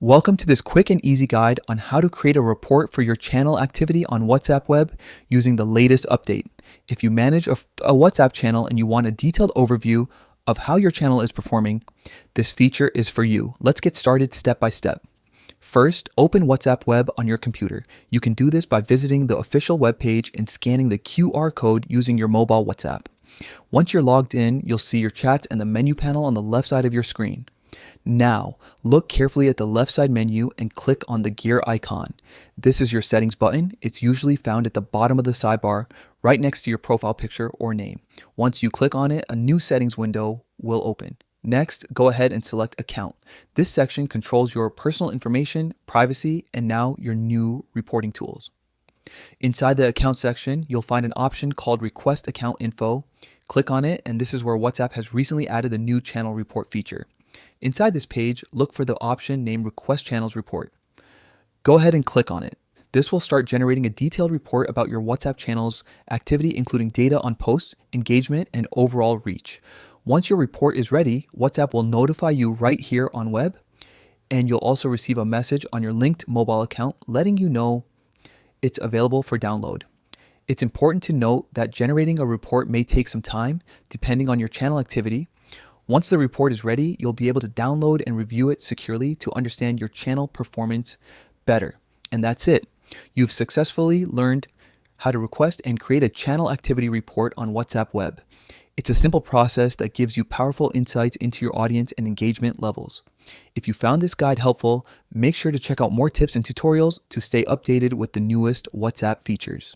Welcome to this quick and easy guide on how to create a report for your channel activity on WhatsApp Web using the latest update. If you manage a WhatsApp channel and you want a detailed overview of how your channel is performing, this feature is for you. Let's get started step by step. First, open WhatsApp Web on your computer. You can do this by visiting the official web page and scanning the QR code using your mobile WhatsApp. Once you're logged in, you'll see your chats and the menu panel on the left side of your screen. Now, look carefully at the left side menu and click on the gear icon. This is your settings button. It's usually found at the bottom of the sidebar, right next to your profile picture or name. Once you click on it, a new settings window will open. Next, go ahead and select Account. This section controls your personal information, privacy, and now your new reporting tools. Inside the Account section, you'll find an option called Request Account Info. Click on it, and this is where WhatsApp has recently added the new channel report feature. Inside this page, look for the option named Request Channels Report. Go ahead and click on it. This will start generating a detailed report about your WhatsApp channel's activity, including data on posts, engagement, and overall reach. Once your report is ready, WhatsApp will notify you right here on web, and you'll also receive a message on your linked mobile account letting you know it's available for download. It's important to note that generating a report may take some time depending on your channel activity. Once the report is ready, you'll be able to download and review it securely to understand your channel performance better. And that's it. You've successfully learned how to request and create a channel activity report on WhatsApp Web. It's a simple process that gives you powerful insights into your audience and engagement levels. If you found this guide helpful, make sure to check out more tips and tutorials to stay updated with the newest WhatsApp features.